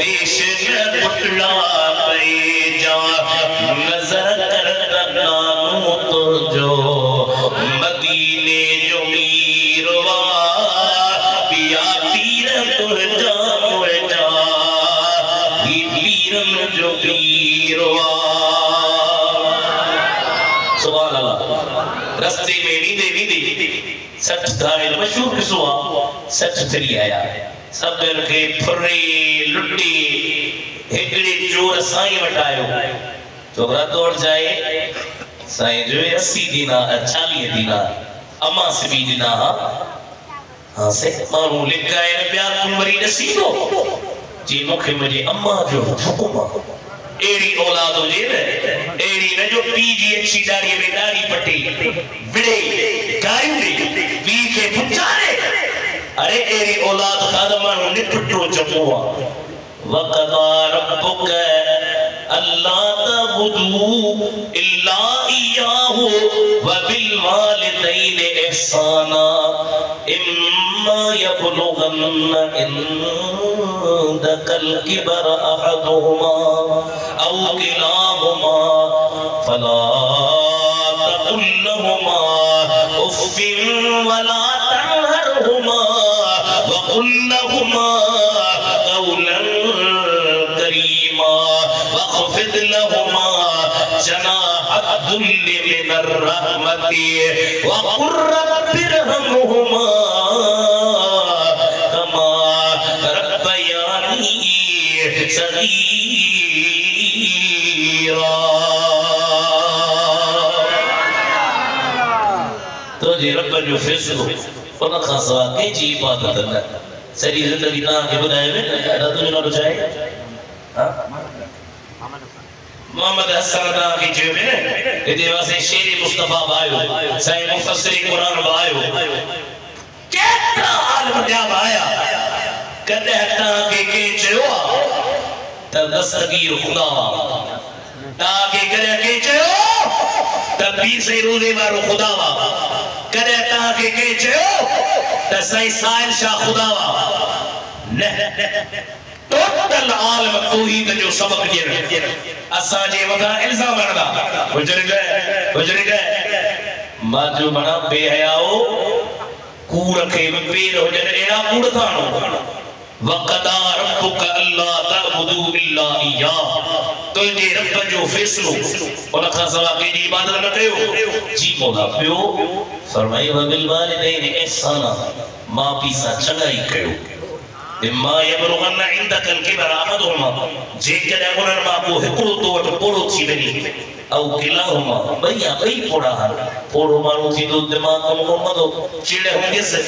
देश न पुतला पे जा नजर कर नानू तो जो मदीने जो मीरवा पिया पीर तो जा पीरन जो पीरवा सुभान अल्लाह रास्ते में वींदे वींदे सच थारे मशहूर किस्सो सच थरी आया सब के फुरे लुटी हेकड़े चोर साईं वटायो छोकरा दौड़ जाए साईं जो 80 दीनार 40 दीनार अमा सिबी दिना हां से मानू लिखाए ने प्यार तुम मरी नसीबो जी मुखे मुझे अम्मा जो हुकुम एड़ी औलाद हो जे ने एड़ी ने जो पी जी अच्छी दाढ़ी में दाढ़ी पट्टी विड़े गायू दे पी के पुचारे अरे एड़ी औलाद खादमा निपटो जमुआ वक़दा रब्बुक अल्लाह तबुदू इल्ला इय्याहु व बिल वालिदैन इहसाना इम्मा यबलुगन्न इंदकल किबर अहदुहुमा औ किलाहुमा फला तकुल लहुमा उफ्फिन वला तनहरहुमा व कुल लहुमा कौलन करीमा वख्फिद लहुमा जनाह الذل من الرحمة وقل رب ارحمهما كما ربياني صغيرا तो जे रब जो फैसलो उन खां सवा कंहिंजी इबादत न सॼी ज़िंदगी तव्हांखे ॿुधाए में रब जो नालो छा आहे मोहम्मद हसन तव्हांखे चयो में हिते वासे शेर मुस्तफा आयो साईं मुफस्सिर क़ुरान आयो केतिरा आलिम ॿिया आया कॾहिं तव्हांखे कंहिं चयो त दस्तगीर ख़ुदा तव्हांखे कॾहिं कंहिं चयो त पीर से रोज़े वारो ख़ुदा वा कॾहिं तव्हांखे कंहिं चयो त साईं साहिल शाह ख़ुदा वा न टोटल आलिम तौहीद जो सबक ॾियण असांजे मथां इल्ज़ाम हणंदा गुज़री गए मां जो बणा बेहयाओ कूड़ खे पेर हुजनि अहिड़ा कूड़ था हणो वक़दा रब्बुक अल्ला तअबुदू इल्ला इय्याह तुंहिंजे रब जो फ़ैसलो उन खां सवा कंहिंजी इबादत न कयो जी मौला पियो फरमाई वबिल वालिदैन इहसाना मां पीउ सां चङाई कयो इम्मा यबलुगन इंदकल किबर अहदुहुमा जेकॾहिं उन्हनि मां को हिकिड़ो तो वटि पोड़ो थी वञे औ किलाहुमा ॿई पोड़ा पोड़ो माण्हू थींदो दिमाग़ कमु कोन कंदो चिड़े हूंदसि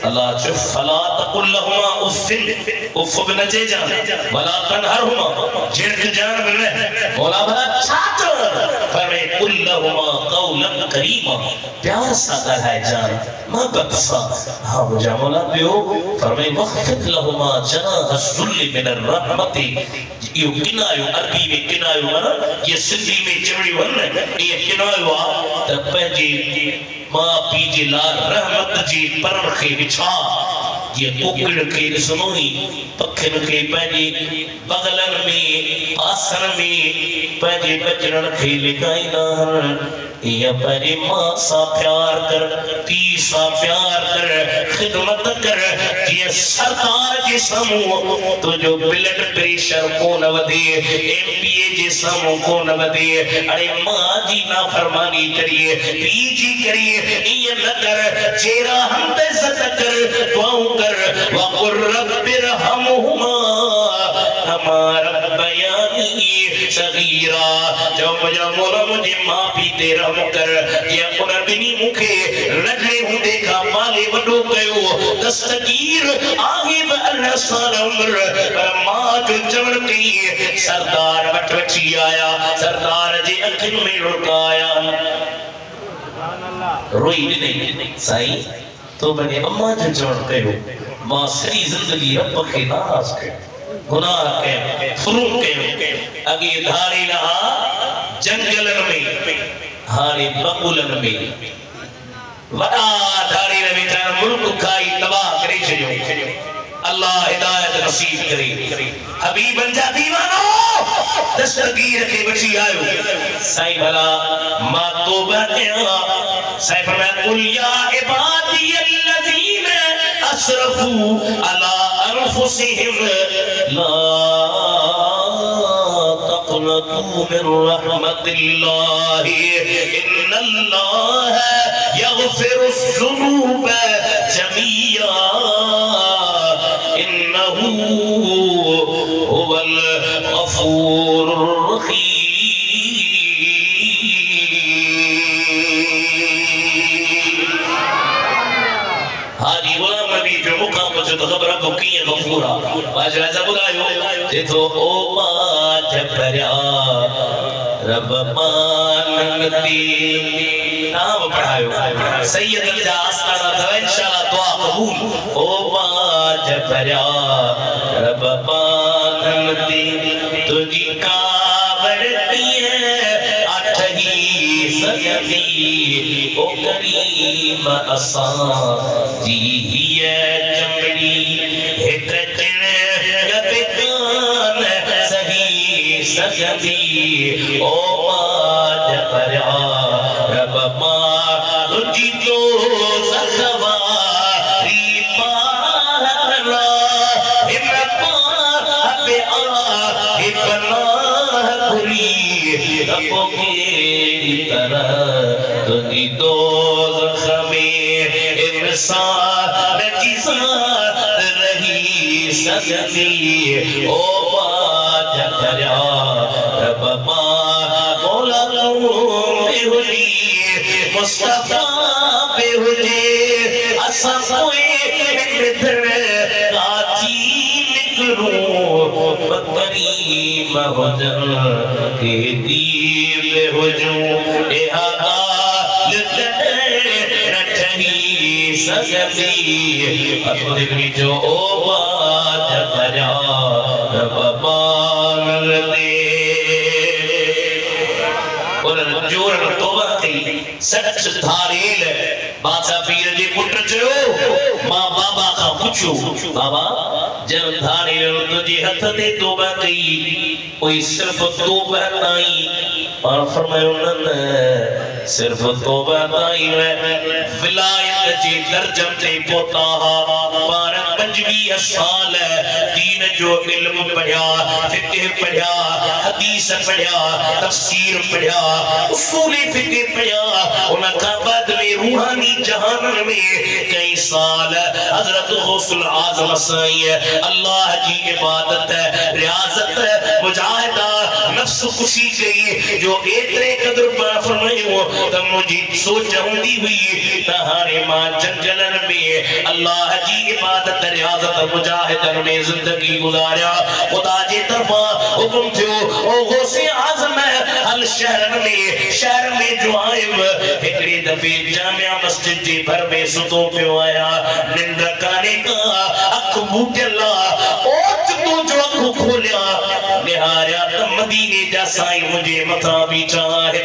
अल्लाह चयो फला तकुल लहुमा उफ़िन उफ़ बि न चइजांइ वला तनहरहुमा झिड़क जान बि न मौला भला छा चवण फरमाए कुल लहुमा क़ौलन करीमा प्यार सां ॻाल्हाइजांइ मोहबत सां हा मुंहिंजा मौला ॿियो फरमाए वख़्फ़िद लहुमा जनाह ज़ुल्ल मिन रहमति इहो किनायो अरबी में किनायो माना ये सिंधी में चवणी वञ ये किनायो आ त पंहिंजे मां पीउ जे लाइ रहमत जी परम खे विछा ये कुकड़ के ॾिसंदो पखियुनि खे पंहिंजे बगलनि में आसन में पंहिंजे बचड़नि खे लिकाईंदा आहिनि ईअं पंहिंजे मां सां प्यार कर पीउ सां प्यार कर ख़िदमत कर जीअं सरकार जे साम्हूं तुंहिंजो ब्लड प्रेशर कोन वधे एमपीए जे साम्हूं कोन वधे अरे मां जी नाफरमानी करिए पीउ जी करिए ईअं न कर चेहरा हमद इज़्ज़त कर दुआऊं कर वक़ुर रब्बि इरहमहुमा कमा रब्बयानी सगीरा जो मुंहिंजा मौला मुंहिंजे माउ पीउ ते रहम कर जीअं उन ॿिन्ही मूंखे नंढड़े हूंदे खां पाले वॾो कयो दस्तगीर आहे बि 18 साल उमिरि पर मां जो चवण कई सरदार वटि वठी आया सरदार जे अखियुनि में रुकाया रोई ॾिनई साईं तो मैंने अम्मा जो चवण कयो मां सॼी ज़िंदगी रब खे नाराज़ कयो गुनाह कयो फ़ुरूम कयो अॻे धारे रहा जंगलनि में हाणे बबुलनि में वॾा धारे वेठा मुल्क खाई तबाह करे छॾियो अल्लाह हिदायत नसीब करे हबीबन जा दीवानो दस्तगीर के वठी आयो साईं भला मां तौबा कयां साईं फरमाया कुल या इबादी अल्लज़ीन असरफू अला अनफुसिहिम ला तक़नतू मिन रहमतिल्लाह इन्नल्लाह यग़फिरुज़्ज़ुनूब जमीआ इन्नहू हुवल गफूरुर रहीम हाजी गुलाम नबी जो मुकाम जो तो खबर को किए गफूरा बादशाह साहब बुलायो ते तो ओ बात भरिया रब मानती नाम पढ़ायो सैयद जा आस्ताना था इंशाअल्लाह दुआ कबूल ओ बात भरिया रब मानती तुझी कावड़ पिए अठही सयदी ओ करीम असा जी है चमड़ी एक दिन गबकान सही सजदी ओ माज परया रब मा तुझी तो सवारी पाहला हिम पाह पे आ हिबना कुरी हबों की तरह तुझी दोज़ख में इंसान जिज़ात रही सकती ओ बाज करया रब मौला बेहुली मुस्तफा बेहुली असा कोई मित्र काची निकरूं बकरी महजन के दीव हुजूं ए हाल नठही सकती अतुरी जो ओ बाज करया रब मांग दे और जोर तौबा कई सच धारेल बादशाह पीर जे पुट चयो मां बाबा का पुछो बाबा जब धारेल तुझे हथ ते तौबा कई कोई सिर्फ तौबा नहीं और फरमायो न सिर्फ तौबा नहीं विलायत जे दर्जम ते पहुंचा 12-25 साल दीन जो इल्म पढ़िया फिक्र पढ़िया हदीस पढ़िया तफसीर पढ़िया उसूल फिक्र पढ़िया उनका बाद में रूहानी जहान में कई साल हजरत गौसुल आजम साईं अल्लाह की इबादत रियाजत मुजाहिदा नफ्स खुशी कई जो एतरे कदर पर फरमायो त मुझी सोच हुंदी हुई त हाणे मां जंगलन में अल्लाह की इबादत रियाजत मुजाहिदन में जिंदगी गुजारिया खुदा जी तरफा हुक्म थियो ओ गौसे आजम हल शहर में जो आयम एकड़ी दफे जामिया मस्जिद जी भर में सुतो पियो आया निंद काने का अख बूटला ओच तू जो अख खोलिया निहारिया त मदीने जा साईं मुझे मथा बीठा है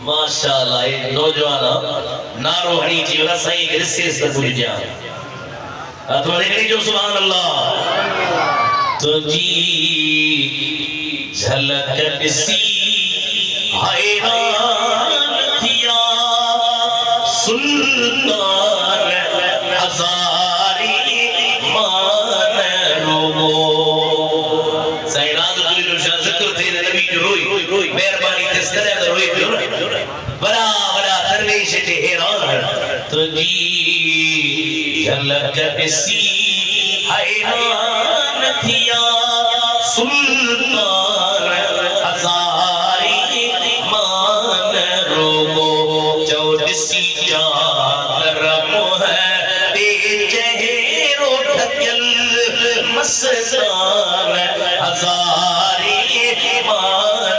माशाअल्लाह ये नौजवान नारो हनी जी वाला सही रिश्ते से पूरी जा अथवा देखने जो सुभान अल्लाह तुझी झलक दिसी हैरान थिया सुल्तान हजारी मान रोगो सही राज तुझी जो जिक्र थे नबी जो रोई मेहरबानी किस तरह रोई बड़ा बड़ा दरवेश ते हैरान तुझी झलक दिसी हैरान थिया सुल्तान हजारी मान रोगो जो दिसी जादर मोह दे चेहरो ढकल मस्तान हजारी मान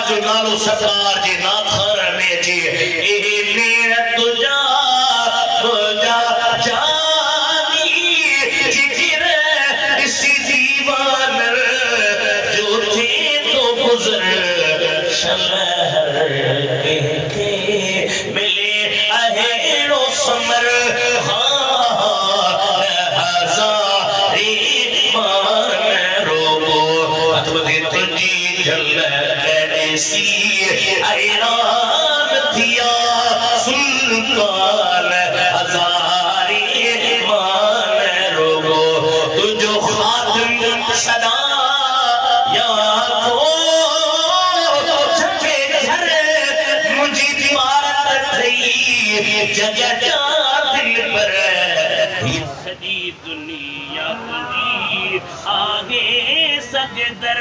जो नालो सरदार जे नाथार में जे ए मेरा तुझा तुझा जानी जिक्र इसी दीवान जो थे तो गुजर शहर के मिले अहेरो समर हजारी मान रोगो अथवा तुझी झलक सी हैरान थिया सुल्तान हजारी मान रोगो तुझो खातिम सदा या को छके घर मुझी दीवार थई जगह दिल पर सदी दुनिया तुझी आगे सजदर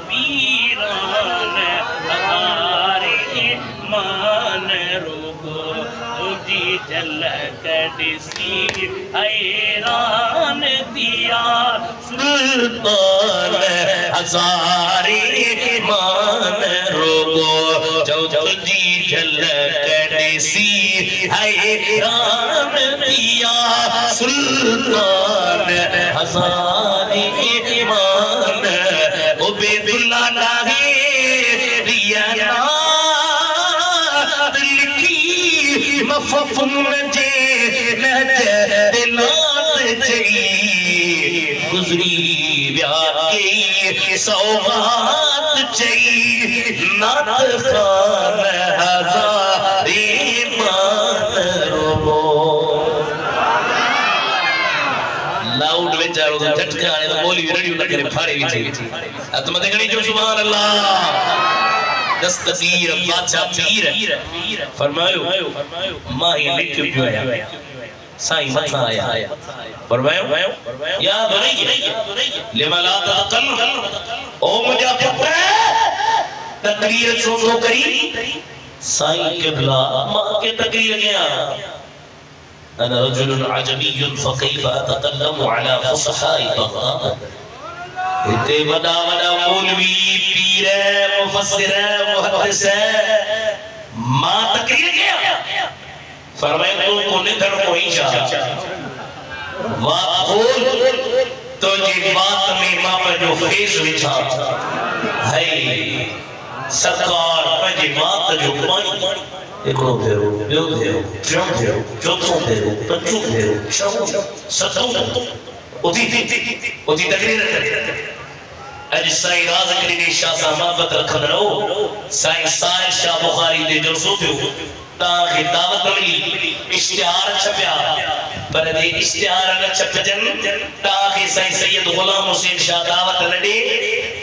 वीरान हमारे मान रोगो तुझी झलक दिसी हैरान दिया सुल्तान हजारी मान रोगो जो जो तुझी झलक सी हैरान पिया सुल्तान हज़ारे ईमान उबैदुल्लाह नाहे रिया लिखी मफ़फ़ुन जे नहज दिलात चई गुज़री व्या के सौगात चई नात खान हज़ारे ईमान रोबो लाउड वेचारो झटका आने तो बोली रेडियो न करे फाड़े विचे तुम देखणी जो सुभान अल्लाह दस्तगीर बादशाह पीर फरमायो मां ये लिख पियो आया साईं मथा आया फरमायो या बुनैया लिमा ला तक़ल ओ मुजा पुत्र तकरीर छो तो करी साईं क़िबला मां के तकरीर गया أنا رجل عجمي فكيف أتكلم على فصحاء بغداد इतने बड़ा बड़ा मौलवी पीर मुफस्सिर मुहद्दिस मां तकरीर किया फरमाया को निधन कोई जा बात खोल तो जी बात में मां पर जो फेस विछा है सरकार पंहिंजी बात जो पानी एकड़ो भेरो ॿियो भेरो टियों भेरो चौथों भेरो पंजों भेरो छहों सतों उदी तकरीर करे अज साईं राज़ करीम शाह साहब मोहब्बत रखंद रहो साईं साहिर शाह बुखारी दे जलसो थियो ताके दावत मिली इश्तिहार छपिया पर दे इश्तिहार न छपजन ताके साईं सैयद गुलाम हुसैन शाह दावत न दे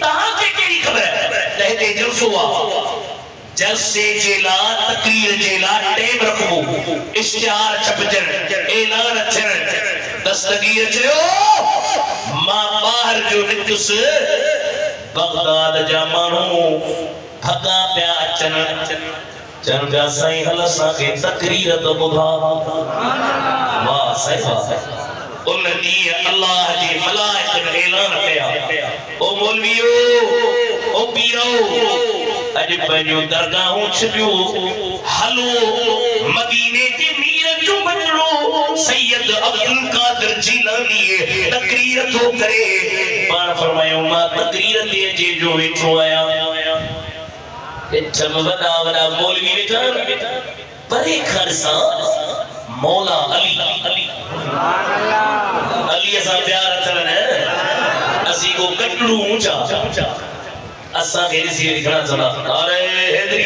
ताके केड़ी खबर लहजे जलसो आ जलसे जेला तकरीर जेला टेम रखबो इश्तिहार छपजन ऐलान अचन दस्तगीर चयो मां बाहर जो निकस बगदाद जा मानू भगा पिया अचन चन पिया साईं हल असांखे तकरीर तो ॿुधा वाह साईं वाह उन ॾींहुं अल्लाह जे मलाइकनि ऐलान कया ओ मौलवियो ओ पीरो अॼु पंहिंजो दरगाहूं छॾियो हलो मदीने जे मीर जो मंझलो सैयद अब्दुल कादिर जीलानी तकरीर थो करे पाण फरमायो मां तकरीर ते जे जो वेठो आया चम वॾा वॾा मौलवी वेठा परे खरसा मौला अली सां प्यार अथन असी को कटलू ऊंचा असा के ऋषि लिखना चला अरे हैदरी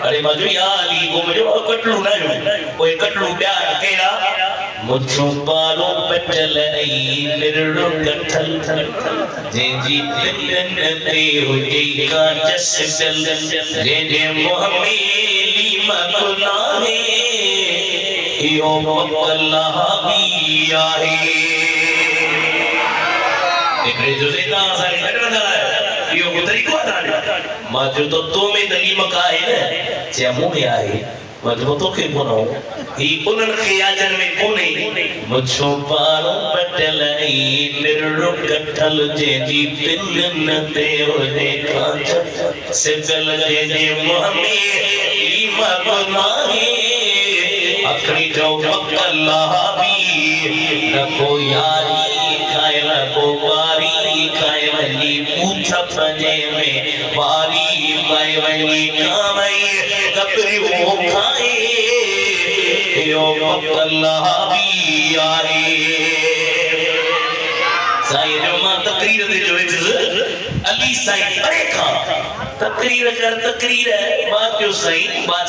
अरे मजो या अली को मजो कटलू ना जो कोई कटलू प्यार केड़ा मुझो पालो पटल आई निरड़ो कठल जे जी तिलन ते हो जे का जस चल जे जे मोहम्मदी मगुनाहे यो अल्लाह भी आहे एकरे जो सेता सारे घटना यो तरीको आहे माजो तो में तलीम का है न जे मुने आहे माजो तो के कोनो ही उनन खियाजन में कोने मुझो पालो पटल आई निरड़ो कठल जे जी तिलन ते हो देखा सिबल जे मोहम्मदी मगुनाहे अखरी जो अल्लाह भी न को यारी खाए न को बारी खाए वनी पूछ पंजे में बारी पाए वनी कामई कपरी वो खाए यो अल्लाह भी यारी साईं जो मां तकरीर दे जो अली साईं परे खा तकरीर कर तकरीर बात जो साईं बादशाह